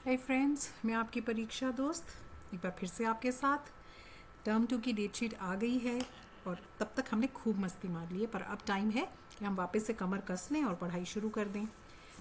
Hi friends, मैं आपकी परीक्षा दोस्त एक बार फिर से आपके साथ। टर्म 2 की डेटशीट आ गई है और तब तक हमने खूब मस्ती मार ली है, पर अब टाइम है कि हम वापस से कमर कस लें और पढ़ाई शुरू कर दें।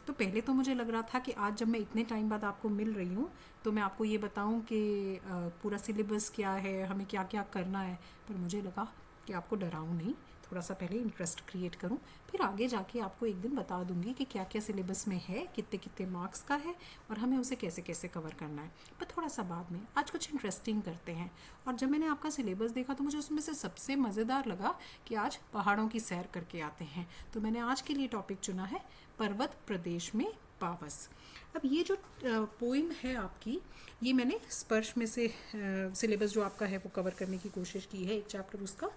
तो पहले तो मुझे लग रहा था कि आज जब मैं इतने टाइम बाद आपको मिल रही हूँ तो मैं आपको ये बताऊँ कि पूरा सिलेबस क्या है, हमें क्या क्या करना है। पर मुझे लगा कि आपको डराऊँ नहीं, थोड़ा सा पहले इंटरेस्ट क्रिएट करूं, फिर आगे जाके आपको एक दिन बता दूंगी कि क्या क्या सिलेबस में है, कितने कितने मार्क्स का है और हमें उसे कैसे कैसे कवर करना है। पर थोड़ा सा बाद में, आज कुछ इंटरेस्टिंग करते हैं। और जब मैंने आपका सिलेबस देखा तो मुझे उसमें से सबसे मज़ेदार लगा कि आज पहाड़ों की सैर करके आते हैं। तो मैंने आज के लिए टॉपिक चुना है पर्वत प्रदेश में पावस। अब ये जो पोइम है आपकी, ये मैंने स्पर्श में से सिलेबस जो आपका है वो कवर करने की कोशिश की है, एक चैप्टर उसका।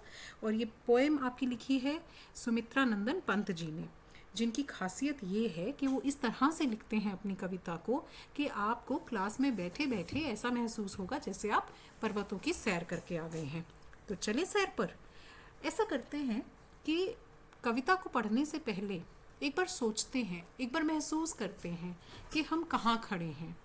और ये पोएम आपकी लिखी है सुमित्रा नंदन पंत जी ने, जिनकी खासियत ये है कि वो इस तरह से लिखते हैं अपनी कविता को कि आपको क्लास में बैठे बैठे ऐसा महसूस होगा जैसे आप पर्वतों की सैर करके आ गए हैं। तो चले सैर पर। ऐसा करते हैं कि कविता को पढ़ने से पहले एक बार सोचते हैं, एक बार महसूस करते हैं कि हम कहाँ खड़े हैं,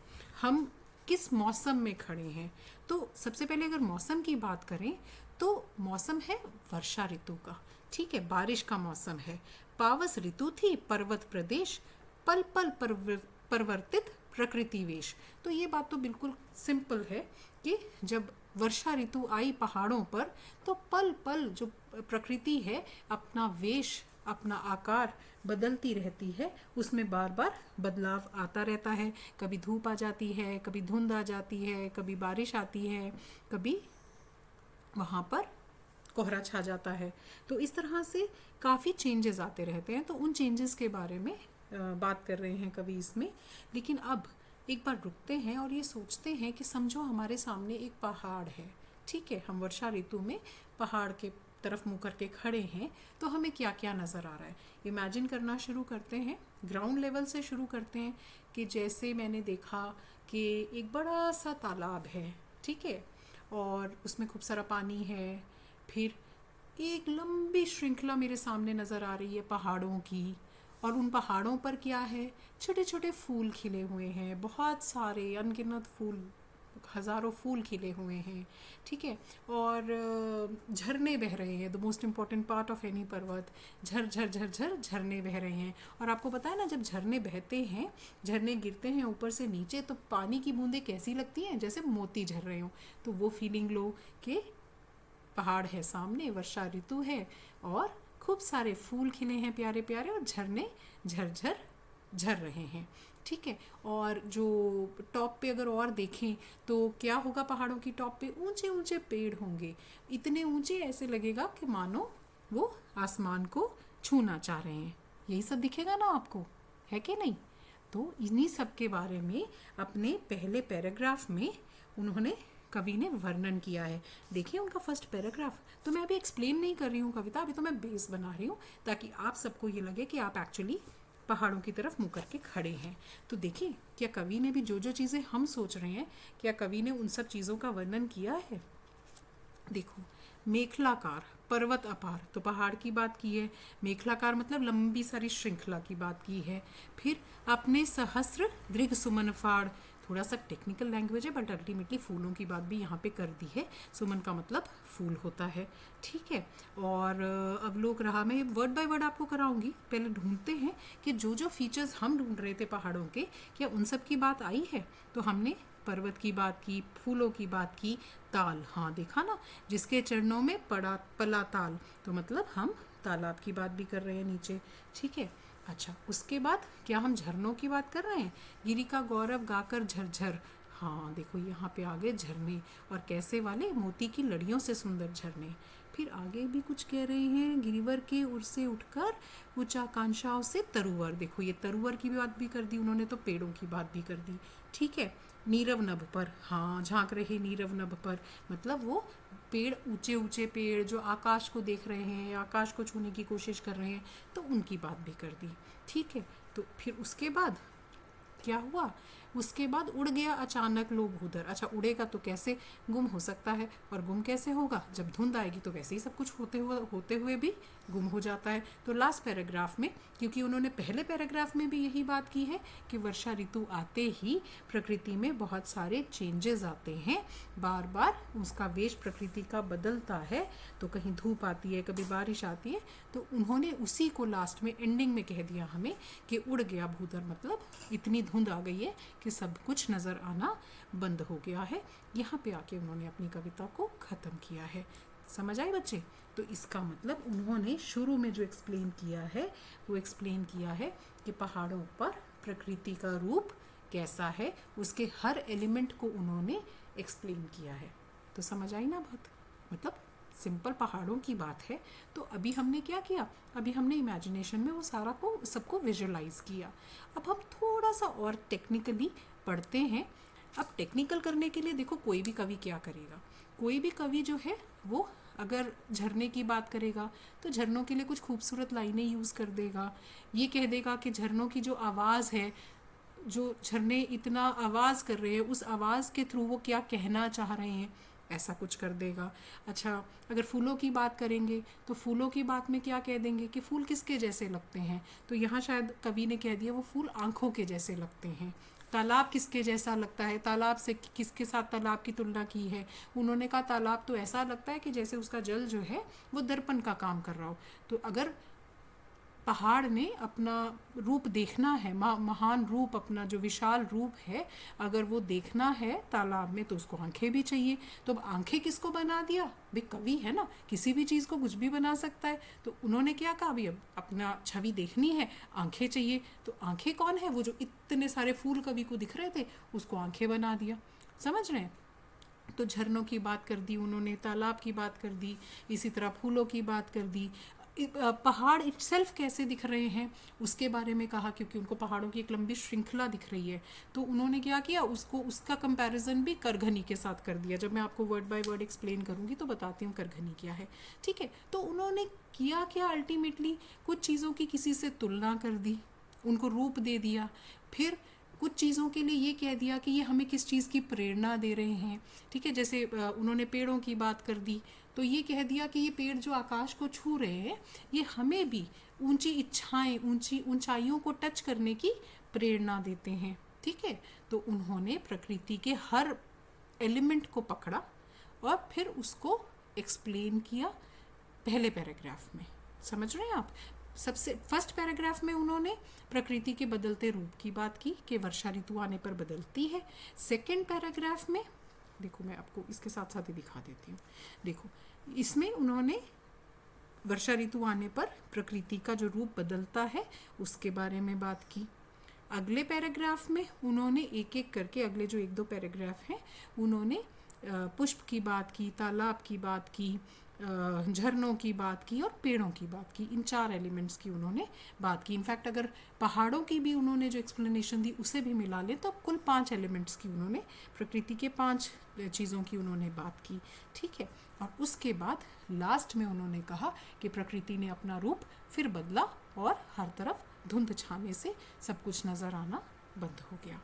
हम किस मौसम में खड़े हैं। तो सबसे पहले अगर मौसम की बात करें तो मौसम है वर्षा ऋतु का, ठीक है, बारिश का मौसम है। पावस ऋतु थी पर्वत प्रदेश, पल पल परिवर्तित प्रकृति वेश। तो ये बात तो बिल्कुल सिंपल है कि जब वर्षा ऋतु आई पहाड़ों पर तो पल पल जो प्रकृति है अपना वेश, अपना आकार बदलती रहती है, उसमें बार बार बदलाव आता रहता है। कभी धूप आ जाती है, कभी धुंध आ जाती है, कभी बारिश आती है, कभी वहाँ पर कोहरा छा जाता है। तो इस तरह से काफ़ी चेंजेस आते रहते हैं। तो उन चेंजेस के बारे में बात कर रहे हैं कवि इसमें। लेकिन अब एक बार रुकते हैं और ये सोचते हैं कि समझो हमारे सामने एक पहाड़ है, ठीक है, हम वर्षा ऋतु में पहाड़ के तरफ मुँह करके खड़े हैं, तो हमें क्या क्या नज़र आ रहा है। इमेजिन करना शुरू करते हैं, ग्राउंड लेवल से शुरू करते हैं कि जैसे मैंने देखा कि एक बड़ा सा तालाब है, ठीक है, और उसमें खूब सारा पानी है। फिर एक लंबी श्रृंखला मेरे सामने नज़र आ रही है पहाड़ों की, और उन पहाड़ों पर क्या है, छोटे छोटे फूल खिले हुए हैं, बहुत सारे अनगिनत फूल, हज़ारों फूल खिले हुए हैं, ठीक है। और झरने बह रहे हैं, the most important part of any पर्वत, झर झर झर झर झरने बह रहे हैं। और आपको पता है ना, जब झरने बहते हैं, झरने गिरते हैं ऊपर से नीचे, तो पानी की बूंदें कैसी लगती हैं, जैसे मोती झर रहे हों। तो वो फीलिंग लो कि पहाड़ है सामने, वर्षा ऋतु है और खूब सारे फूल खिले हैं प्यारे प्यारे, और झरने झरझर झर रहे हैं, ठीक है। और जो टॉप पे अगर और देखें तो क्या होगा, पहाड़ों की टॉप पे ऊंचे ऊंचे पेड़ होंगे, इतने ऊंचे ऐसे लगेगा कि मानो वो आसमान को छूना चाह रहे हैं। यही सब दिखेगा ना आपको, है कि नहीं। तो इन्हीं सब के बारे में अपने पहले पैराग्राफ में उन्होंने, कवि ने वर्णन किया है। देखिए उनका फर्स्ट पैराग्राफ। तो मैं अभी एक्सप्लेन नहीं कर रही हूँ कविता, अभी तो मैं बेस बना रही हूँ ताकि आप सबको ये लगे कि आप एक्चुअली पहाड़ों की तरफ मुँह करके खड़े हैं। तो देखिए, क्या कवि ने भी जो जो चीज़ें हम सोच रहे हैं, क्या कवि ने उन सब चीज़ों का वर्णन किया है। देखो, मेखलाकार पर्वत अपार, तो पहाड़ की बात की है। मेखलाकार मतलब लंबी सारी श्रृंखला की बात की है। फिर अपने सहस्र दृघ सुमन फाड़, थोड़ा सा टेक्निकल लैंग्वेज है बट अल्टीमेटली फूलों की बात भी यहाँ पे कर दी है। सुमन का मतलब फूल होता है, ठीक है। और अब लोग रहा, मैं वर्ड बाय वर्ड आपको कराऊंगी। पहले ढूंढते हैं कि जो जो फीचर्स हम ढूंढ रहे थे पहाड़ों के, क्या उन सब की बात आई है। तो हमने पर्वत की बात की, फूलों की बात की, ताल, हाँ देखा ना, जिसके चरणों में पड़ा पला ताल, तो मतलब हम तालाब की बात भी कर रहे हैं नीचे, ठीक है। अच्छा, उसके बाद क्या हम झरनों की बात कर रहे हैं, गिरी का गौरव गाकर झरझर, हाँ देखो यहाँ पे आगे झरने, और कैसे वाले, मोती की लड़ियों से सुंदर झरने। फिर आगे भी कुछ कह रहे हैं, गिरिवर के उर से उठकर उच्चाकांक्षाओं से तरुवर, देखो ये तरुवर की भी बात भी कर दी उन्होंने, तो पेड़ों की बात भी कर दी, ठीक है। नीरव नभ पर, हाँ झांक रहे नीरव नभ पर, मतलब वो पेड़, ऊंचे ऊंचे पेड़ जो आकाश को देख रहे हैं, आकाश को छूने की कोशिश कर रहे हैं, तो उनकी बात भी कर दी, ठीक है। तो फिर उसके बाद क्या हुआ, उसके बाद उड़ गया अचानक लोभ उधर। अच्छा, उड़ेगा तो कैसे गुम हो सकता है, और गुम कैसे होगा, जब धुंध आएगी तो वैसे ही सब कुछ होते हुए भी गुम हो जाता है। तो लास्ट पैराग्राफ में, क्योंकि उन्होंने पहले पैराग्राफ में भी यही बात की है कि वर्षा ऋतु आते ही प्रकृति में बहुत सारे चेंजेस आते हैं, बार बार उसका वेश प्रकृति का बदलता है, तो कहीं धूप आती है, कभी बारिश आती है, तो उन्होंने उसी को लास्ट में एंडिंग में कह दिया हमें कि उड़ गया भूधर, मतलब इतनी धुंध आ गई है कि सब कुछ नज़र आना बंद हो गया है। यहाँ पे आके उन्होंने अपनी कविता को ख़त्म किया है। समझ आए बच्चे? तो इसका मतलब उन्होंने शुरू में जो एक्सप्लेन किया है वो एक्सप्लेन किया है कि पहाड़ों पर प्रकृति का रूप कैसा है, उसके हर एलिमेंट को उन्होंने एक्सप्लेन किया है। तो समझ आई ना बात? मतलब सिंपल पहाड़ों की बात है। तो अभी हमने क्या किया, अभी हमने इमेजिनेशन में वो सारा को सबको विजुअलाइज किया। अब हम थोड़ा सा और टेक्निकली पढ़ते हैं। अब टेक्निकल करने के लिए देखो, कोई भी कवि क्या करेगा, कोई भी कवि जो है वो अगर झरने की बात करेगा तो झरनों के लिए कुछ खूबसूरत लाइनें यूज़ कर देगा। ये कह देगा कि झरनों की जो आवाज़ है, जो झरने इतना आवाज़ कर रहे हैं, उस आवाज़ के थ्रू वो क्या कहना चाह रहे हैं, ऐसा कुछ कर देगा। अच्छा, अगर फूलों की बात करेंगे तो फूलों की बात में क्या कह देंगे कि फूल किसके जैसे लगते हैं, तो यहाँ शायद कवि ने कह दिया वो फूल आँखों के जैसे लगते हैं। तालाब किसके जैसा लगता है, तालाब से किसके साथ तालाब की तुलना की है, उन्होंने कहा तालाब तो ऐसा लगता है कि जैसे उसका जल जो है वो दर्पण का काम कर रहा हो। तो अगर पहाड़ ने अपना रूप देखना है, महान रूप, अपना जो विशाल रूप है, अगर वो देखना है तालाब में तो उसको आंखें भी चाहिए। तो अब आंखें किसको बना दिया, भाई कवि है ना, किसी भी चीज़ को कुछ भी बना सकता है। तो उन्होंने क्या कहा, भाई अब अपना छवि देखनी है, आंखें चाहिए। तो आंखें कौन है, वो जो इतने सारे फूल कवि को दिख रहे थे उसको आंखें बना दिया। समझ रहे हैं? तो झरनों की बात कर दी उन्होंने, तालाब की बात कर दी, इसी तरह फूलों की बात कर दी, पहाड़ इटसेल्फ कैसे दिख रहे हैं उसके बारे में कहा, क्योंकि उनको पहाड़ों की एक लंबी श्रृंखला दिख रही है। तो उन्होंने क्या किया, उसको उसका कंपैरिजन भी करघनी के साथ कर दिया। जब मैं आपको वर्ड बाय वर्ड एक्सप्लेन करूंगी तो बताती हूँ करघनी क्या है। ठीक है, तो उन्होंने किया क्या, अल्टीमेटली कुछ चीज़ों की किसी से तुलना कर दी, उनको रूप दे दिया, फिर कुछ चीज़ों के लिए ये कह दिया कि ये हमें किस चीज़ की प्रेरणा दे रहे हैं। ठीक है, जैसे उन्होंने पेड़ों की बात कर दी, तो ये कह दिया कि ये पेड़ जो आकाश को छू रहे हैं ये हमें भी ऊंची इच्छाएं, ऊंची ऊंचाइयों को टच करने की प्रेरणा देते हैं। ठीक है, तो उन्होंने प्रकृति के हर एलिमेंट को पकड़ा और फिर उसको एक्सप्लेन किया पहले पैराग्राफ में। समझ रहे हैं आप? सबसे फर्स्ट पैराग्राफ में उन्होंने प्रकृति के बदलते रूप की बात की कि वर्षा ऋतु आने पर बदलती है। सेकंड पैराग्राफ में देखो, मैं आपको इसके साथ साथ ही दिखा देती हूँ। देखो, इसमें उन्होंने वर्षा ऋतु आने पर प्रकृति का जो रूप बदलता है उसके बारे में बात की। अगले पैराग्राफ में उन्होंने एक एक करके, अगले जो एक दो पैराग्राफ हैं, उन्होंने पुष्प की बात की, तालाब की बात की, झरनों की बात की और पेड़ों की बात की। इन चार एलिमेंट्स की उन्होंने बात की। इनफैक्ट अगर पहाड़ों की भी उन्होंने जो एक्सप्लेनेशन दी उसे भी मिला लें तो कुल 5 एलिमेंट्स की उन्होंने, प्रकृति के 5 चीज़ों की उन्होंने बात की। ठीक है, और उसके बाद लास्ट में उन्होंने कहा कि प्रकृति ने अपना रूप फिर बदला और हर तरफ धुंध छाने से सब कुछ नज़र आना बंद हो गया।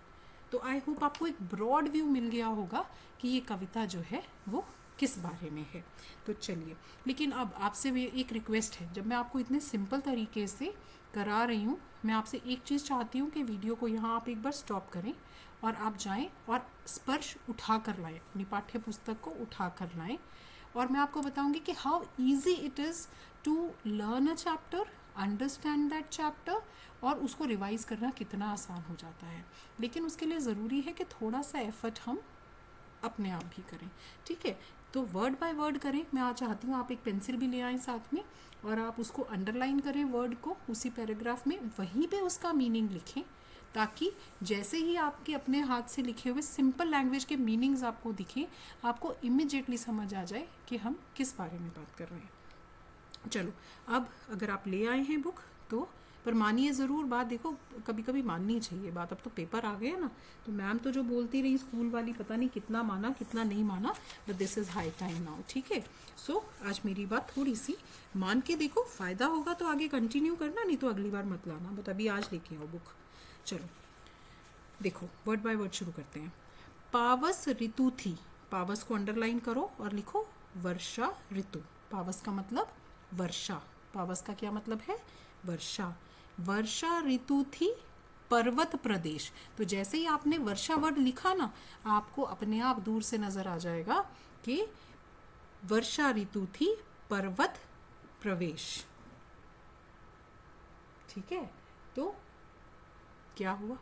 तो आई होप आपको एक ब्रॉड व्यू मिल गया होगा कि ये कविता जो है वो किस बारे में है। तो चलिए, लेकिन अब आपसे भी एक रिक्वेस्ट है, जब मैं आपको इतने सिंपल तरीके से करा रही हूँ, मैं आपसे एक चीज़ चाहती हूँ कि वीडियो को यहाँ आप एक बार स्टॉप करें और आप जाएं और स्पर्श उठा कर लाएं, अपनी पाठ्य पुस्तक को उठा कर लाएं। और मैं आपको बताऊँगी कि how easy it is to learn a chapter, understand that chapter, और उसको रिवाइज़ करना कितना आसान हो जाता है। लेकिन उसके लिए ज़रूरी है कि थोड़ा सा एफर्ट हम अपने आप भी करें। ठीक है, तो वर्ड बाय वर्ड करें। मैं आज चाहती हूँ आप एक पेंसिल भी ले आएँ साथ में और आप उसको अंडरलाइन करें वर्ड को उसी पैराग्राफ में, वहीं पे उसका मीनिंग लिखें, ताकि जैसे ही आपके अपने हाथ से लिखे हुए सिंपल लैंग्वेज के मीनिंग्स आपको दिखें, आपको इमिजिएटली समझ आ जाए कि हम किस बारे में बात कर रहे हैं। चलो, अब अगर आप ले आए हैं बुक तो पर मानिए ज़रूर बात। देखो, कभी कभी माननी चाहिए बात। अब तो पेपर आ गए ना, तो मैम तो जो बोलती रही स्कूल वाली, पता नहीं कितना माना कितना नहीं माना, but this is high time now. ठीक है, सो आज मेरी बात थोड़ी सी मान के देखो, फ़ायदा होगा तो आगे कंटिन्यू करना, नहीं तो अगली बार मत लाना। बट अभी आज लेके आओ बुक। चलो, देखो वर्ड बाय वर्ड शुरू करते हैं। पावस ऋतु थी, पावस को अंडरलाइन करो और लिखो वर्षा ऋतु। पावस का मतलब वर्षा, पावस का क्या मतलब है? वर्षा। वर्षा ऋतु थी पर्वत प्रदेश। तो जैसे ही आपने वर्षा वर्ड लिखा ना, आपको अपने आप दूर से नजर आ जाएगा कि वर्षा ऋतु थी पर्वत प्रवेश। ठीक है, तो क्या हुआ?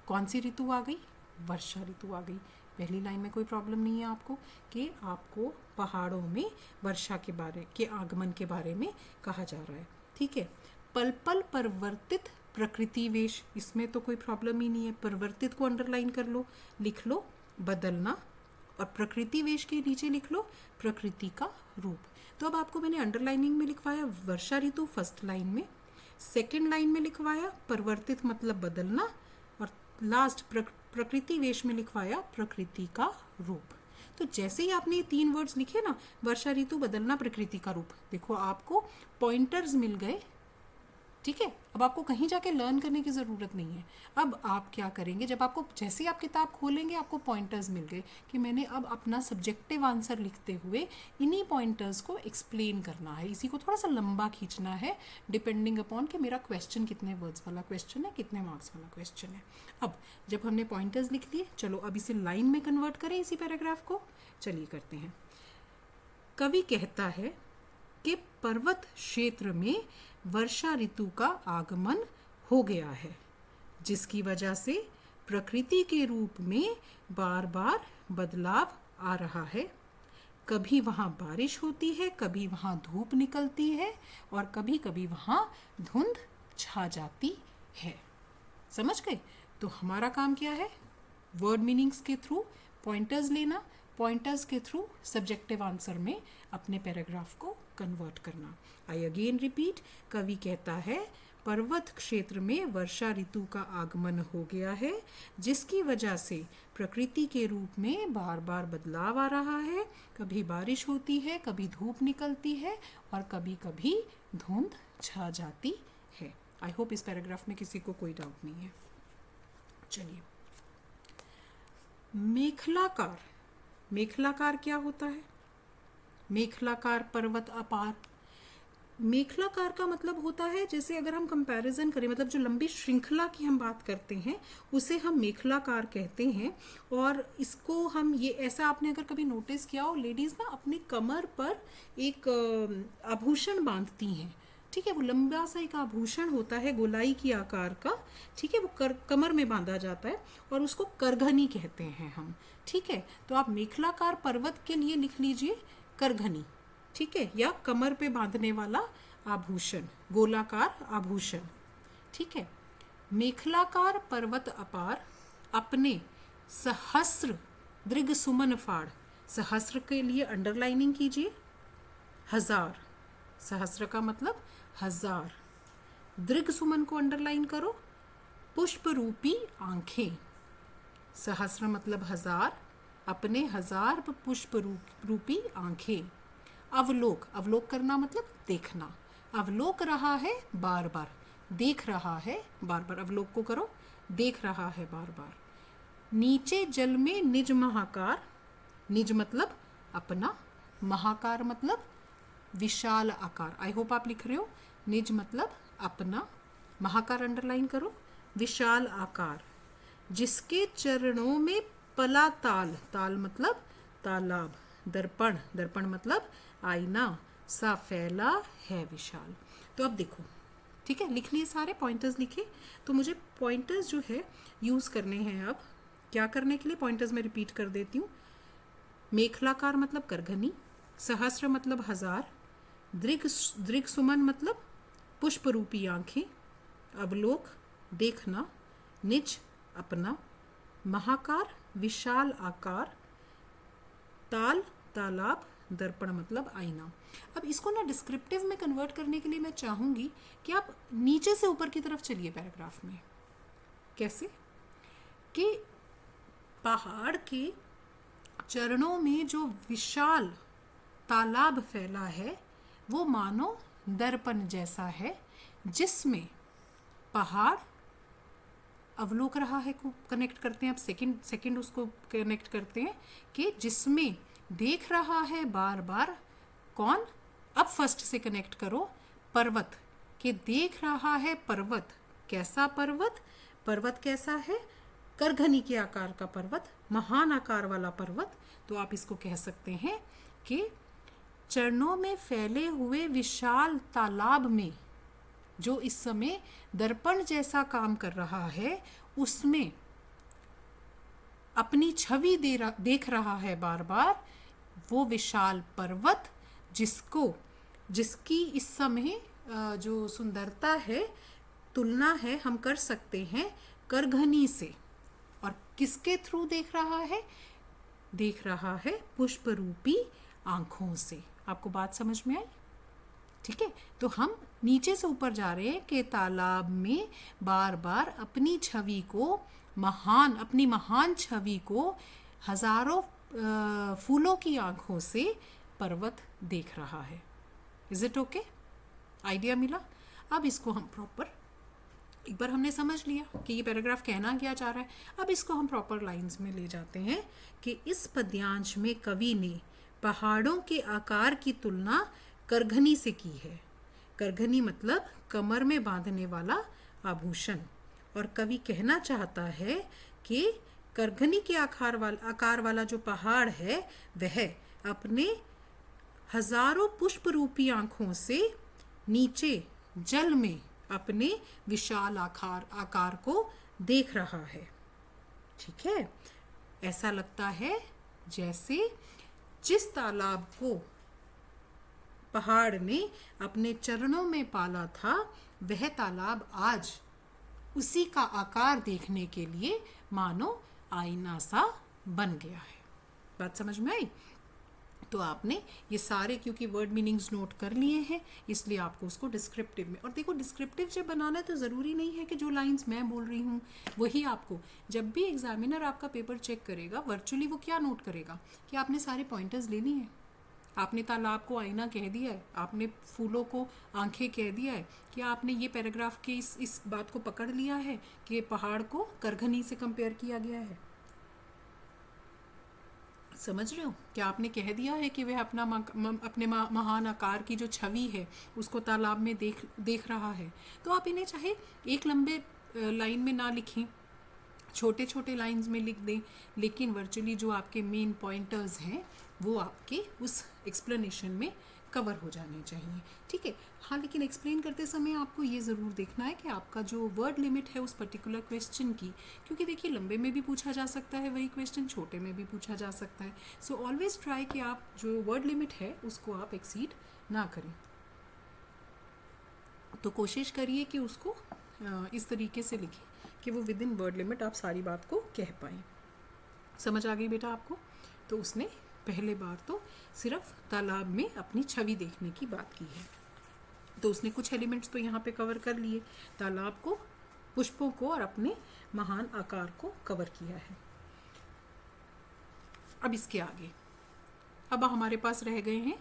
कौन सी ऋतु आ गई? वर्षा ऋतु आ गई। पहली लाइन में कोई प्रॉब्लम नहीं है आपको कि आपको पहाड़ों में वर्षा के आगमन के बारे में कहा जा रहा है। ठीक है, पल पल परिवर्तित प्रकृति वेश, इसमें तो कोई प्रॉब्लम ही नहीं है। परिवर्तित को अंडरलाइन कर लो, लिख लो बदलना, और प्रकृति वेश के नीचे लिख लो प्रकृति का रूप। तो अब आपको मैंने अंडरलाइनिंग में लिखवाया वर्षा ऋतु फर्स्ट लाइन में, सेकेंड लाइन में लिखवाया परिवर्तित मतलब बदलना, और लास्ट प्रकृति वेश में लिखवाया प्रकृति का रूप। तो जैसे ही आपने ये 3 वर्ड्स लिखे ना, वर्षा ऋतु, बदलना, प्रकृति का रूप, देखो आपको पॉइंटर्स मिल गए। ठीक है, अब आपको कहीं जाके लर्न करने की ज़रूरत नहीं है। अब आप क्या करेंगे, जब आपको जैसे ही आप किताब खोलेंगे आपको पॉइंटर्स मिल गए कि मैंने अब अपना सब्जेक्टिव आंसर लिखते हुए इन्हीं पॉइंटर्स को एक्सप्लेन करना है। इसी को थोड़ा सा लंबा खींचना है डिपेंडिंग अपॉन कि मेरा क्वेश्चन कितने वर्ड्स वाला क्वेश्चन है, कितने मार्क्स वाला क्वेश्चन है। अब जब हमने पॉइंटर्स लिख लिए, चलो अब इसे लाइन में कन्वर्ट करें इसी पैराग्राफ को। चलिए करते हैं। कवि कहता है कि पर्वत क्षेत्र में वर्षा ऋतु का आगमन हो गया है, जिसकी वजह से प्रकृति के रूप में बार बार बदलाव आ रहा है। कभी वहाँ बारिश होती है, कभी वहाँ धूप निकलती है, और कभी कभी वहाँ धुंध छा जाती है। समझ गए? तो हमारा काम क्या है? वर्ड मीनिंग्स के थ्रू पॉइंटर्स लेना, पॉइंटर्स के थ्रू सब्जेक्टिव आंसर में अपने पैराग्राफ को कन्वर्ट करना। आई अगेन रिपीट, कवि कहता है पर्वत क्षेत्र में वर्षा ऋतु का आगमन हो गया है, जिसकी वजह से प्रकृति के रूप में बार बार बदलाव आ रहा है। कभी बारिश होती है, कभी धूप निकलती है, और कभी कभी धुंध छा जाती है। आई होप इस पैराग्राफ में किसी को कोई डाउट नहीं है। चलिए, मेखलाकार, मेखलाकार क्या होता है? मेखलाकार पर्वत अपार। मेखलाकार का मतलब होता है, जैसे अगर हम कंपैरिजन करें, मतलब जो लंबी श्रृंखला की हम बात करते हैं उसे हम मेखलाकार कहते हैं। और इसको हम ये ऐसा, आपने अगर कभी नोटिस किया हो, लेडीज ना अपनी कमर पर एक आभूषण बांधती हैं। ठीक है, वो लंबा सा एक आभूषण होता है गोलाई की आकार का। ठीक है, वो कमर में बांधा जाता है और उसको करघनी कहते हैं हम। ठीक है, तो आप मेखलाकार पर्वत के लिए लिख लीजिए करघनी। ठीक है, या कमर पे बांधने वाला आभूषण, गोलाकार आभूषण। ठीक है, मेखलाकार पर्वत अपार अपने सहस्र दृग सुमन फाड़। सहस्र के लिए अंडरलाइनिंग कीजिए, हजार। सहस्र का मतलब हजार। दृग सुमन को अंडरलाइन करो, पुष्प रूपी आंखें। सहस्र मतलब हजार, अपने हजार पुष्प रूपी आंखें। अवलोक, अवलोक करना मतलब देखना। अवलोक रहा है बार बार, देख रहा है बार बार। अवलोक को करो, देख रहा है बार बार। नीचे जल में निज महाकार। निज मतलब अपना, महाकार मतलब विशाल आकार। आई होप आप लिख रहे हो। निज मतलब अपना, महाकार अंडरलाइन करो, विशाल आकार। जिसके चरणों में पला ताल, ताल मतलब तालाब। दर्पण, दर्पण मतलब आईना, सा फैला है विशाल। तो अब देखो, ठीक है, लिख लिए सारे पॉइंटर्स लिखे। तो मुझे पॉइंटर्स जो है यूज़ करने हैं। अब क्या करने के लिए पॉइंटर्स मैं रिपीट कर देती हूँ। मेखलाकार मतलब करघनी, सहस्र मतलब हजार, दृग सुमन मतलब पुष्प रूपी आंखें, अवलोक देखना, निज अपना, महाकार विशाल आकार, ताल तालाब, दर्पण मतलब आईना। अब इसको ना डिस्क्रिप्टिव में कन्वर्ट करने के लिए मैं चाहूँगी कि आप नीचे से ऊपर की तरफ चलिए पैराग्राफ में। कैसे? कि पहाड़ के चरणों में जो विशाल तालाब फैला है वो मानो दर्पण जैसा है, जिसमें पहाड़ अवलोक रहा है को कनेक्ट करते हैं, अब सेकंड उसको कनेक्ट करते हैं कि जिसमें देख रहा है बार बार कौन। अब फर्स्ट से कनेक्ट करो पर्वत, कि देख रहा है पर्वत। कैसा पर्वत? पर्वत कैसा है? करघनी के आकार का पर्वत, महान आकार वाला पर्वत। तो आप इसको कह सकते हैं कि चरणों में फैले हुए विशाल तालाब में जो इस समय दर्पण जैसा काम कर रहा है, उसमें अपनी छवि देख रहा है बार बार वो विशाल पर्वत, जिसकी इस समय जो सुंदरता है, तुलना है हम कर सकते हैं करघनी से। और किसके थ्रू देख रहा है? देख रहा है पुष्प रूपी आंखों से। आपको बात समझ में आई? ठीक है, तो हम नीचे से ऊपर जा रहे हैं कि तालाब में बार बार अपनी महान छवि को हजारों फूलों की आंखों से पर्वत देख रहा है। Is it okay? आइडिया मिला? अब इसको हम प्रॉपर, एक बार हमने समझ लिया कि ये पैराग्राफ कहना क्या चाह रहा है, अब इसको हम प्रॉपर लाइंस में ले जाते हैं कि इस पद्यांश में कवि ने पहाड़ों के आकार की तुलना करघनी से की है। करघनी मतलब कमर में बांधने वाला आभूषण। और कवि कहना चाहता है कि करघनी के आकार वाला जो पहाड़ है वह अपने हजारों पुष्प रूपी आंखों से नीचे जल में अपने विशाल आकार को देख रहा है। ठीक है, ऐसा लगता है जैसे जिस तालाब को पहाड़ ने अपने चरणों में पाला था, वह तालाब आज उसी का आकार देखने के लिए मानो आईना सा बन गया है। बात समझ में आई? तो आपने ये सारे क्योंकि वर्ड मीनिंग्स नोट कर लिए हैं, इसलिए आपको उसको डिस्क्रिप्टिव में, और देखो डिस्क्रिप्टिव जब बनाना है तो ज़रूरी नहीं है कि जो लाइंस मैं बोल रही हूँ वही आपको, जब भी एग्जामिनर आपका पेपर चेक करेगा वर्चुअली वो क्या नोट करेगा कि आपने सारे पॉइंटर्स ले लिए हैं, आपने तालाब को आईना कह दिया है, आपने फूलों को आंखें कह दिया है, कि आपने ये पैराग्राफ के इस बात को पकड़ लिया है कि पहाड़ को करघनी से कंपेयर किया गया है। समझ रहे हो? क्या आपने कह दिया है कि वह अपने महान आकार की जो छवि है उसको तालाब में देख रहा है। तो आप इन्हें चाहे एक लंबे लाइन में ना लिखें, छोटे छोटे लाइंस में लिख दें, लेकिन वर्चुअली जो आपके मेन पॉइंटर्स हैं वो आपके उस एक्सप्लेनेशन में कवर हो जाने चाहिए। ठीक है, हाँ, लेकिन एक्सप्लेन करते समय आपको ये ज़रूर देखना है कि आपका जो वर्ड लिमिट है उस पर्टिकुलर क्वेश्चन की, क्योंकि देखिए लंबे में भी पूछा जा सकता है वही क्वेश्चन, छोटे में भी पूछा जा सकता है। सो ऑलवेज ट्राई कि आप जो वर्ड लिमिट है उसको आप एक्सीड ना करें। तो कोशिश करिए कि उसको इस तरीके से लिखें कि वो विद इन वर्ड लिमिट आप सारी बात को कह पाएँ। समझ आ गई बेटा आपको? तो उसने पहले बार तो सिर्फ तालाब में अपनी छवि देखने की बात की है, तो उसने कुछ एलिमेंट्स तो यहाँ पे कवर कर लिए, तालाब को, पुष्पों को और अपने महान आकार को कवर किया है। अब इसके आगे अब हमारे पास रह गए हैं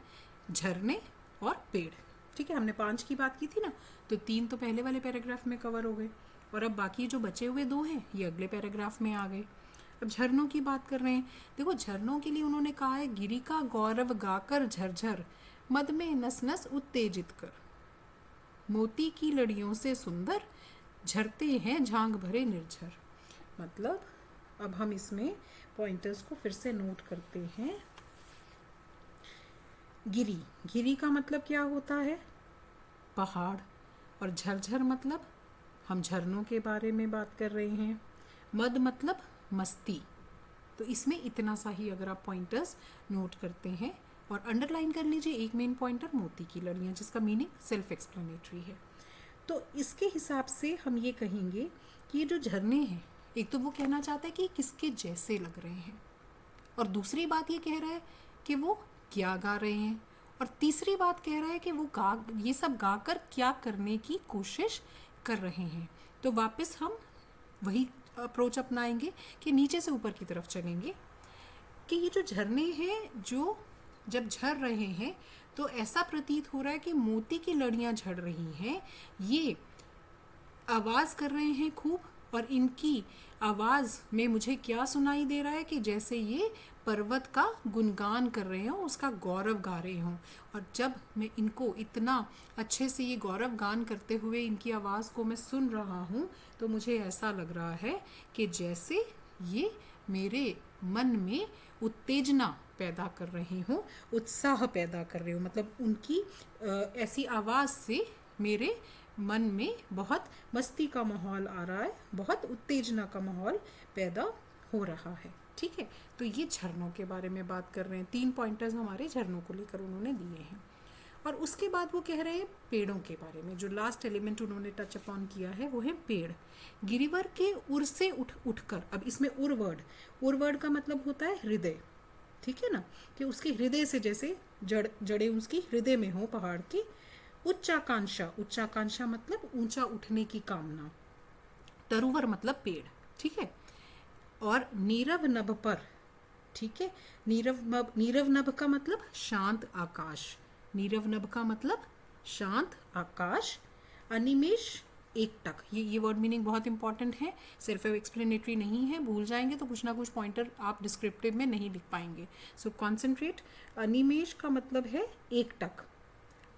झरने और पेड़। ठीक है, हमने 5 की बात की थी ना, तो 3 तो पहले वाले पैराग्राफ में कवर हो गए, और अब बाकी जो बचे हुए 2 हैं ये अगले पैराग्राफ में आ गए। अब झरनों की बात कर रहे हैं। देखो झरनों के लिए उन्होंने कहा है, गिरी का गौरव गाकर झरझर, मद में नस नस उत्तेजित कर, मोती की लड़ियों से सुंदर, झरते हैं झांग भरे निर्झर। मतलब अब हम इसमें पॉइंटर्स को फिर से नोट करते हैं। गिरी का मतलब क्या होता है? पहाड़। और झरझर मतलब हम झरनों के बारे में बात कर रहे हैं। मद मतलब मस्ती। तो इसमें इतना सा ही अगर आप पॉइंटर्स नोट करते हैं, और अंडरलाइन कर लीजिए एक मेन पॉइंटर मोती की लड़ियाँ, जिसका मीनिंग सेल्फ एक्सप्लेनेटरी है। तो इसके हिसाब से हम ये कहेंगे कि ये जो झरने हैं, एक तो वो कहना चाहता है कि किसके जैसे लग रहे हैं, और दूसरी बात ये कह रहा है कि वो क्या गा रहे हैं, और तीसरी बात कह रहा है कि वो ये सब गाकर क्या करने की कोशिश कर रहे हैं। तो वापस हम वही अप्रोच अपनाएंगे कि नीचे से ऊपर की तरफ चलेंगे, कि ये जो झरने हैं जो जब झर रहे हैं तो ऐसा प्रतीत हो रहा है कि मोती की लड़ियां झड़ रही हैं, ये आवाज़ कर रहे हैं खूब, और इनकी आवाज़ में मुझे क्या सुनाई दे रहा है कि जैसे ये पर्वत का गुणगान कर रहे हों, उसका गौरव गा रहे हों। और जब मैं इनको इतना अच्छे से ये गौरव गान करते हुए इनकी आवाज़ को मैं सुन रहा हूँ, तो मुझे ऐसा लग रहा है कि जैसे ये मेरे मन में उत्तेजना पैदा कर रही हूँ, उत्साह पैदा कर रही हूँ। मतलब उनकी ऐसी आवाज़ से मेरे मन में बहुत मस्ती का माहौल आ रहा है, बहुत उत्तेजना का माहौल पैदा हो रहा है। ठीक है, तो ये झरनों के बारे में बात कर रहे हैं। 3 पॉइंटर्स हमारे झरनों को लेकर उन्होंने दिए हैं। और उसके बाद वो कह रहे हैं पेड़ों के बारे में। जो लास्ट एलिमेंट उन्होंने टच अपॉन किया है वो है पेड़। गिरिवर के उर से उठकर, अब इसमें उर वर्ड का मतलब होता है हृदय। ठीक है ना, कि उसके हृदय से, जैसे जड़ें उसकी हृदय में हो पहाड़ की। उच्चाकांक्षा मतलब ऊंचा उठने की कामना। तरुवर मतलब पेड़। ठीक है, और नीरव नभ पर, ठीक है, नीरव नभ का मतलब शांत आकाश। नीरव नभ का मतलब शांत आकाश। अनिमेष एकटक, ये वर्ड मीनिंग बहुत इंपॉर्टेंट है, सिर्फ एक्सप्लेनेटरी नहीं है। भूल जाएंगे तो कुछ ना कुछ पॉइंटर आप डिस्क्रिप्टिव में नहीं लिख पाएंगे। So concentrate. अनिमेष का मतलब है एकटक।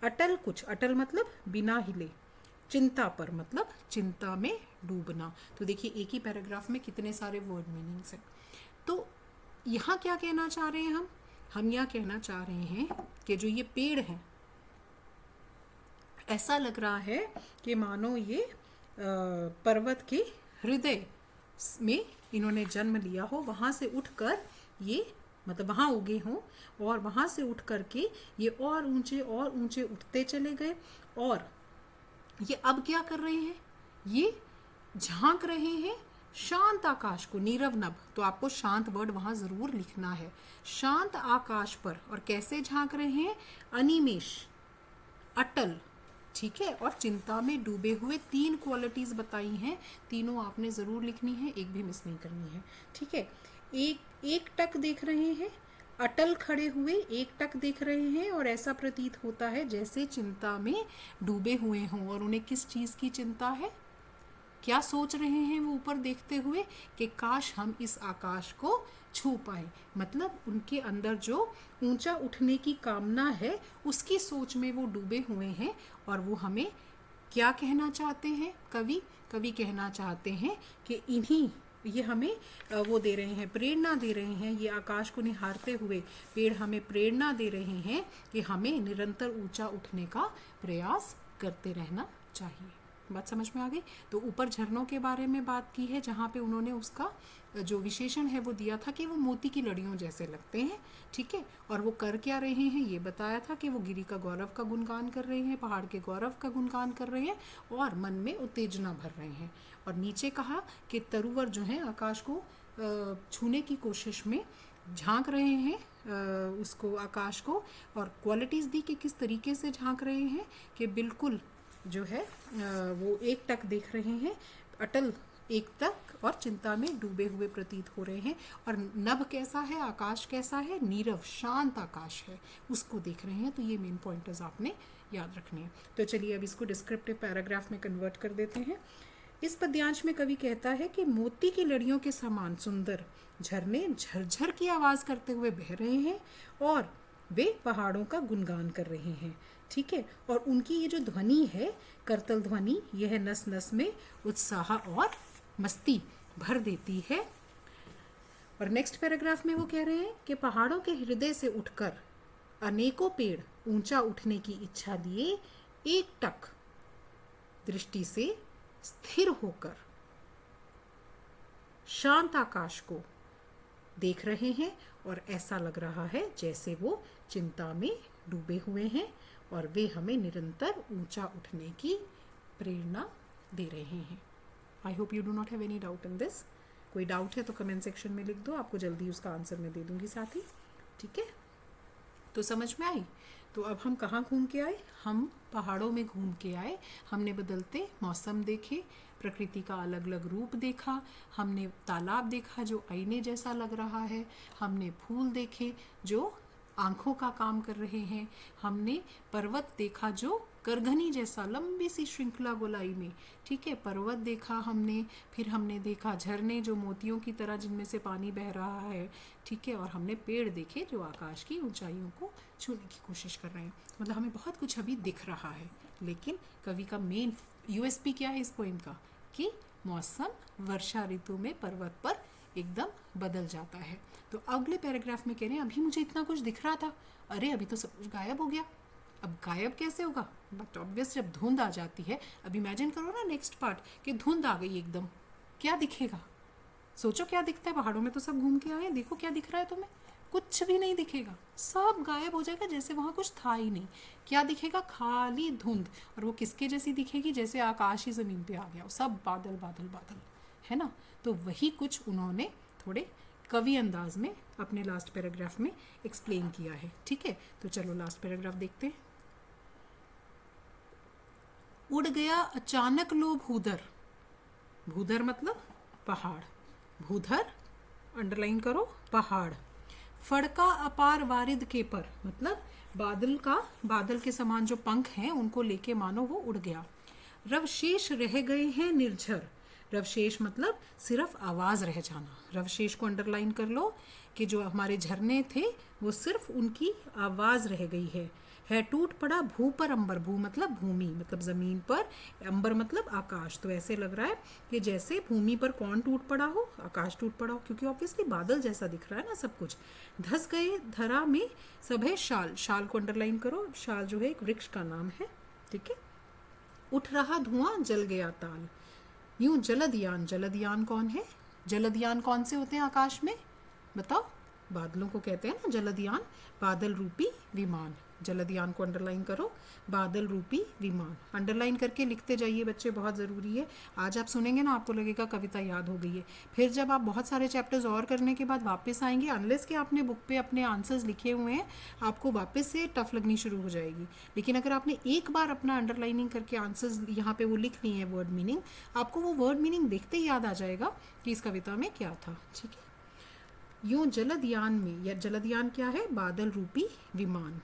अटल कुछ, अटल मतलब बिना हिले। चिंता पर मतलब चिंता में डूबना। तो देखिए एक ही पैराग्राफ में कितने सारे वर्ड मीनिंग्स हैं। तो यहाँ क्या कहना चाह रहे हैं हम यहाँ कहना चाह रहे हैं कि जो ये पेड़ हैं, ऐसा लग रहा है कि मानो ये पर्वत के हृदय में इन्होंने जन्म लिया हो, वहाँ से उठकर ये, मतलब वहाँ उगे हों और वहाँ से उठ कर के ये और ऊंचे उठते चले गए। और ये अब क्या कर रहे हैं, ये झांक रहे हैं शांत आकाश को। नीरव नभ, तो आपको शांत वर्ड वहाँ ज़रूर लिखना है। शांत आकाश पर। और कैसे झांक रहे हैं, अनिमेष, अटल, ठीक है, और चिंता में डूबे हुए। 3 क्वालिटीज़ बताई हैं, तीनों आपने ज़रूर लिखनी है, एक भी मिस नहीं करनी है। ठीक है, एक टक देख रहे हैं, अटल खड़े हुए एक टक देख रहे हैं, और ऐसा प्रतीत होता है जैसे चिंता में डूबे हुए हों। और उन्हें किस चीज़ की चिंता है, क्या सोच रहे हैं वो ऊपर देखते हुए कि काश हम इस आकाश को छू पाए। मतलब उनके अंदर जो ऊंचा उठने की कामना है उसकी सोच में वो डूबे हुए हैं। और वो हमें क्या कहना चाहते हैं, कवि कहना चाहते हैं कि ये हमें वो दे रहे हैं, प्रेरणा दे रहे हैं। ये आकाश को निहारते हुए पेड़ हमें प्रेरणा दे रहे हैं कि हमें निरंतर ऊंचा उठने का प्रयास करते रहना चाहिए। बात समझ में आ गई। तो ऊपर झरनों के बारे में बात की है, जहाँ पे उन्होंने उसका जो विशेषण है वो दिया था कि वो मोती की लड़ियों जैसे लगते हैं। ठीक है, और वो कर क्या रहे हैं ये बताया था कि वो गिरी का गौरव का गुणगान कर रहे हैं, पहाड़ के गौरव का गुणगान कर रहे हैं और मन में उत्तेजना भर रहे हैं। और नीचे कहा कि तरुवर जो है आकाश को छूने की कोशिश में झांक रहे हैं उसको, आकाश को। और क्वालिटीज़ दी कि किस तरीके से झांक रहे हैं कि बिल्कुल जो है वो एक टक देख रहे हैं, अटल एक तक, और चिंता में डूबे हुए प्रतीत हो रहे हैं। और नभ कैसा है, आकाश कैसा है, नीरव शांत आकाश है, उसको देख रहे हैं। तो ये मेन पॉइंटर्स आपने याद रखने हैं। तो चलिए अब इसको डिस्क्रिप्टिव पैराग्राफ में कन्वर्ट कर देते हैं। इस पद्यांश में कवि कहता है कि मोती की लड़ियों के समान सुंदर झरने झरझर की आवाज़ करते हुए बह रहे हैं और वे पहाड़ों का गुणगान कर रहे हैं। ठीक है, और उनकी ये जो ध्वनि है, करतल ध्वनि, यह नस नस में उत्साह और मस्ती भर देती है। और नेक्स्ट पैराग्राफ में वो कह रहे हैं कि पहाड़ों के हृदय से उठकर अनेकों पेड़ ऊंचा उठने की इच्छा लिए एक टक दृष्टि से स्थिर होकर शांत आकाश को देख रहे हैं। और ऐसा लग रहा है जैसे वो चिंता में डूबे हुए हैं और वे हमें निरंतर ऊंचा उठने की प्रेरणा दे रहे हैं। I hope you do not have any doubt in this. कोई डाउट है तो कमेंट सेक्शन में लिख दो, आपको जल्दी उसका आंसर मैं दे दूंगी साथ ही। ठीक है, तो समझ में आई। तो अब हम कहाँ घूम के आए, हम पहाड़ों में घूम के आए। हमने बदलते मौसम देखे, प्रकृति का अलग अलग रूप देखा, हमने तालाब देखा जो आईने जैसा लग रहा है, हमने फूल देखे जो आँखों का काम कर रहे हैं, हमने पर्वत देखा जो करघनी जैसा लंबी सी श्रृंखला गोलाई में, ठीक है। पर्वत देखा हमने, फिर हमने देखा झरने जो मोतियों की तरह जिनमें से पानी बह रहा है, ठीक है। और हमने पेड़ देखे जो आकाश की ऊंचाइयों को छूने की कोशिश कर रहे हैं। मतलब हमें बहुत कुछ अभी दिख रहा है, लेकिन कवि का मेन यूएसपी क्या है इस पोइम का, कि मौसम वर्षा ऋतु में पर्वत पर एकदम बदल जाता है। तो अगले पैराग्राफ में कह रहे हैं अभी मुझे इतना कुछ दिख रहा था, अरे अभी तो सब कुछ गायब हो गया। अब गायब कैसे होगा? बट ऑब्वियस जब धुंध आ जाती है, अब इमेजिन करो ना नेक्स्ट पार्ट कि धुंध आ गई एकदम, क्या दिखेगा? सोचो क्या दिखता है। पहाड़ों में तो सब घूम के आए, देखो क्या दिख रहा है तुम्हें? कुछ भी नहीं दिखेगा, सब गायब हो जाएगा, जैसे वहाँ कुछ था ही नहीं। क्या दिखेगा? खाली धुंध। और वो किसके जैसी दिखेगी? जैसे आकाश ही ज़मीन पे आ गया, सब बादल बादल बादल, है ना। तो वही कुछ उन्होंने थोड़े कवि अंदाज में अपने लास्ट पैराग्राफ में एक्सप्लेन किया है, ठीक है। तो चलो लास्ट पैराग्राफ देखते हैं। उड़ गया अचानक लो भूधर, भूधर मतलब पहाड़, भूधर अंडरलाइन करो पहाड़। फड़का अपार वारिद के पर मतलब बादल के समान जो पंख हैं उनको लेके मानो वो उड़ गया। रवशेष रह गए हैं निर्झर, रवशेष मतलब सिर्फ आवाज़ रह जाना। रवशेष को अंडरलाइन कर लो कि जो हमारे झरने थे वो सिर्फ उनकी आवाज़ रह गई है टूट पड़ा भू पर अंबर, भू मतलब भूमि मतलब ज़मीन पर, अंबर मतलब आकाश। तो ऐसे लग रहा है कि जैसे भूमि पर कौन टूट पड़ा हो, आकाश टूट पड़ा हो, क्योंकि ऑब्वियसली बादल जैसा दिख रहा है ना सब कुछ। धस गए धरा में सभे शाल, शाल को अंडरलाइन करो, शाल जो है एक वृक्ष का नाम है, ठीक है। उठ रहा धुआं जल गया ताल, यूं जलदयान, जलदयान कौन है? जलदयान कौन से होते हैं आकाश में बताओ? बादलों को कहते हैं ना जलदयान, बादल रूपी विमान। जलदयान को अंडरलाइन करो, बादल रूपी विमान अंडरलाइन करके लिखते जाइए बच्चे, बहुत ज़रूरी है। आज आप सुनेंगे ना आपको लगेगा कविता याद हो गई है, फिर जब आप बहुत सारे चैप्टर्स और करने के बाद वापस आएंगे, अनलेस कि आपने बुक पे अपने आंसर्स लिखे हुए हैं, आपको वापस से टफ लगनी शुरू हो जाएगी। लेकिन अगर आपने एक बार अपना अंडरलाइनिंग करके आंसर्स यहाँ पे वो लिख लिए हैं वर्ड मीनिंग, आपको वो वर्ड मीनिंग देखते ही याद आ जाएगा कि इस कविता में क्या था, ठीक है। यूं जलदयान में, या जलदयान क्या है? बादल रूपी विमान।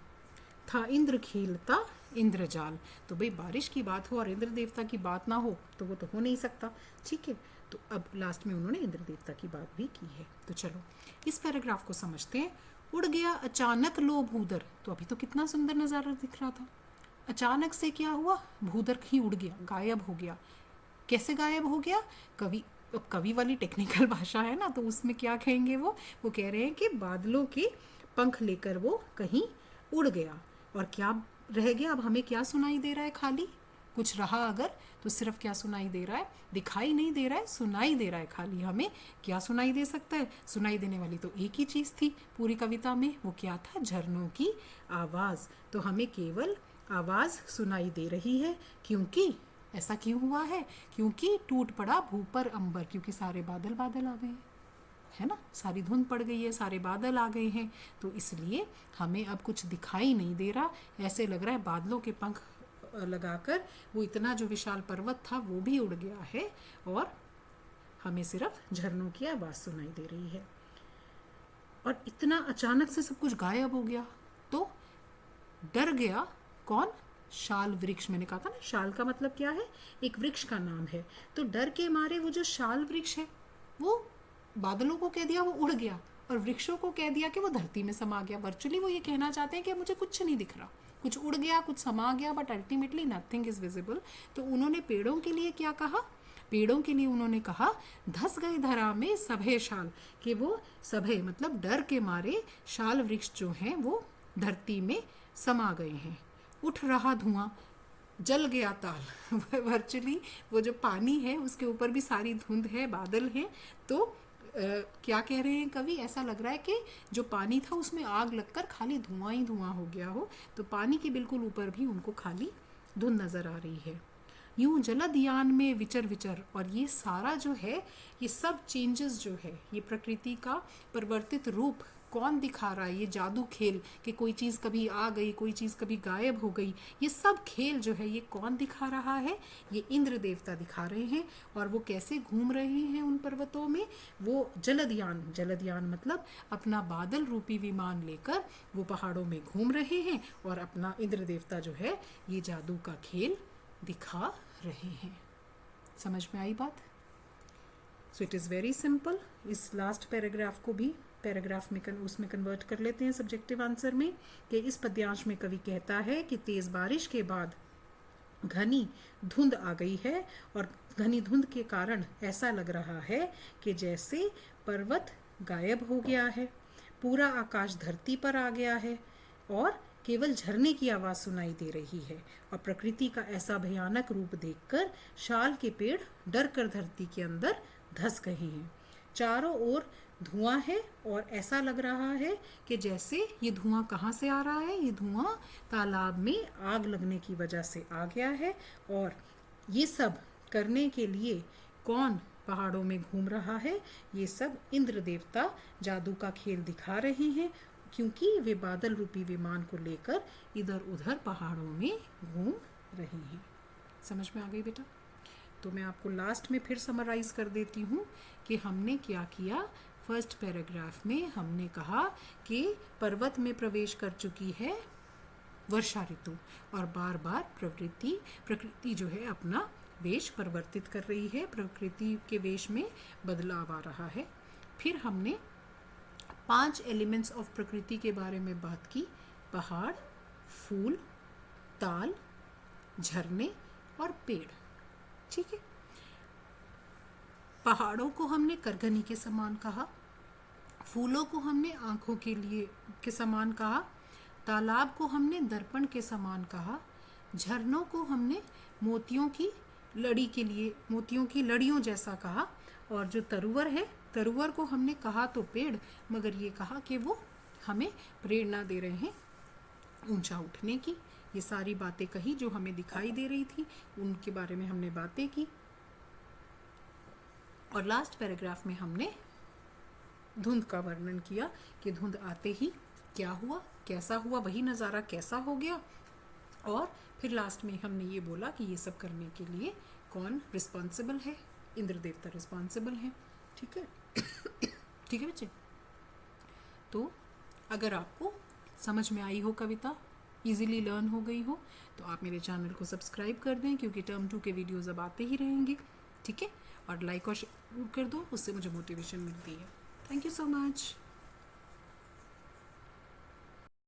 था इंद्र खेलता इंद्रजाल, तो भाई बारिश की बात हो और इंद्र देवता की बात ना हो तो वो तो हो नहीं सकता, ठीक है। तो अब लास्ट में उन्होंने इंद्र देवता की बात भी की है। तो चलो इस पैराग्राफ को समझते हैं। उड़ गया अचानक लो भूधर, तो अभी तो कितना सुंदर नज़ारा दिख रहा था, अचानक से क्या हुआ? भूधर ही उड़ गया, गायब हो गया। कैसे गायब हो गया? कवि वाली टेक्निकल भाषा है ना, तो उसमें क्या कहेंगे वो कह रहे हैं कि बादलों के पंख लेकर वो कहीं उड़ गया। और क्या रह गया? अब हमें क्या सुनाई दे रहा है? खाली कुछ रहा अगर तो सिर्फ क्या सुनाई दे रहा है? दिखाई नहीं दे रहा है, सुनाई दे रहा है खाली। हमें क्या सुनाई दे सकता है? सुनाई देने वाली तो एक ही चीज़ थी पूरी कविता में, वो क्या था? झरनों की आवाज़। तो हमें केवल आवाज़ सुनाई दे रही है, क्योंकि ऐसा क्यों हुआ है? क्योंकि टूट पड़ा भू पर अंबर, क्योंकि सारे बादल बादल आ गए, है ना, सारी धुंध पड़ गई है, सारे बादल आ गए हैं, तो इसलिए हमें अब कुछ दिखाई नहीं दे रहा। ऐसे लग रहा है बादलों के पंख लगाकर वो इतना जो विशाल पर्वत था वो भी उड़ गया है और हमें सिर्फ झरनों की आवाज़ सुनाई दे रही है। और इतना अचानक से सब कुछ गायब हो गया तो डर गया कौन? शाल वृक्ष। मैंने कहा था ना शाल का मतलब क्या है? एक वृक्ष का नाम है। तो डर के मारे वो जो शाल वृक्ष है वो बादलों को कह दिया वो उड़ गया, और वृक्षों को कह दिया कि वो धरती में समा गया। वर्चुअली वो ये कहना चाहते हैं कि मुझे कुछ नहीं दिख रहा, कुछ उड़ गया, कुछ समा गया, but ultimately nothing is visible. तो उन्होंने पेड़ों के लिए क्या कहा? पेड़ों के लिए उन्होंने कहा धस गए धरा में सभे शाल, कि वो सभे मतलब डर के मारे शाल वृक्ष जो हैं वो धरती में समा गए हैं। उठ रहा धुआं जल गया ताल। वर्चुअली वो जो पानी है उसके ऊपर भी सारी धुंध है, बादल है। तो क्या कह रहे हैं कवि? ऐसा लग रहा है कि जो पानी था उसमें आग लगकर खाली धुआं ही धुआं हो गया हो। तो पानी के बिल्कुल ऊपर भी उनको खाली धुंध नज़र आ रही है। यूं जलदयान में विचर विचर, और ये सारा जो है ये सब चेंजेस जो है ये प्रकृति का परिवर्तित रूप कौन दिखा रहा है ये जादू खेल कि कोई चीज़ कभी आ गई, कोई चीज़ कभी गायब हो गई, ये सब खेल जो है ये कौन दिखा रहा है? ये इंद्र देवता दिखा रहे हैं। और वो कैसे घूम रहे हैं उन पर्वतों में? वो जलदयान मतलब अपना बादल रूपी विमान लेकर वो पहाड़ों में घूम रहे हैं और अपना इंद्र देवता जो है ये जादू का खेल दिखा रहे हैं। समझ में आई बात? So it is very simple. इस लास्ट पैराग्राफ को भी पैराग्राफ में उसमें कन्वर्ट कर लेते हैं सब्जेक्टिव आंसर में कि इस पद्यांश में कवि कहता है कि तेज़ बारिश के बाद घनी धुंध आ गई है और घनी धुंध के कारण ऐसा लग रहा है कि जैसे पर्वत गायब हो गया है, पूरा आकाश धरती पर आ गया है और केवल झरने की आवाज़ सुनाई दे रही है। और प्रकृति का ऐसा भयानक रूप देखकर शाल के पेड़ डर कर धरती के अंदर धंस गए हैं। चारों ओर धुआं है और ऐसा लग रहा है कि जैसे ये धुआं कहाँ से आ रहा है? ये धुआं तालाब में आग लगने की वजह से आ गया है। और ये सब करने के लिए कौन पहाड़ों में घूम रहा है? ये सब इंद्र देवता जादू का खेल दिखा रहे हैं, क्योंकि वे बादल रूपी विमान को लेकर इधर उधर पहाड़ों में घूम रहे हैं। समझ में आ गई बेटा? तो मैं आपको लास्ट में फिर समराइज कर देती हूँ कि हमने क्या किया। फर्स्ट पैराग्राफ में हमने कहा कि पर्वत में प्रवेश कर चुकी है वर्षा ऋतु और बार बार प्रकृति जो है अपना वेश परिवर्तित कर रही है, प्रकृति के वेश में बदलाव आ रहा है। फिर हमने 5 एलिमेंट्स ऑफ प्रकृति के बारे में बात की: पहाड़, फूल, ताल, झरने और पेड़। ठीक है। पहाड़ों को हमने करगनी के समान कहा, फूलों को हमने आंखों के समान कहा, तालाब को हमने दर्पण के समान कहा, झरनों को हमने मोतियों की लड़ियों जैसा कहा, और जो तरुवर को हमने कहा तो पेड़, मगर ये कहा कि वो हमें प्रेरणा दे रहे हैं ऊंचा उठने की। ये सारी बातें कही जो हमें दिखाई दे रही थी, उनके बारे में हमने बातें की। और लास्ट पैराग्राफ में हमने धुंध का वर्णन किया कि धुंध आते ही क्या हुआ, कैसा हुआ, वही नज़ारा कैसा हो गया। और फिर लास्ट में हमने ये बोला कि ये सब करने के लिए कौन रिस्पॉन्सिबल है? इंद्र देवता रिस्पॉन्सिबल है। ठीक है। ठीक है बच्चे। तो अगर आपको समझ में आई हो कविता, इजीली लर्न हो गई हो, तो आप मेरे चैनल को सब्सक्राइब कर दें, क्योंकि टर्म 2 के वीडियोज़ अब आते ही रहेंगे। ठीक है। और लाइक और शेयर कर दो, उससे मुझे मोटिवेशन मिलती है। Thank you so much.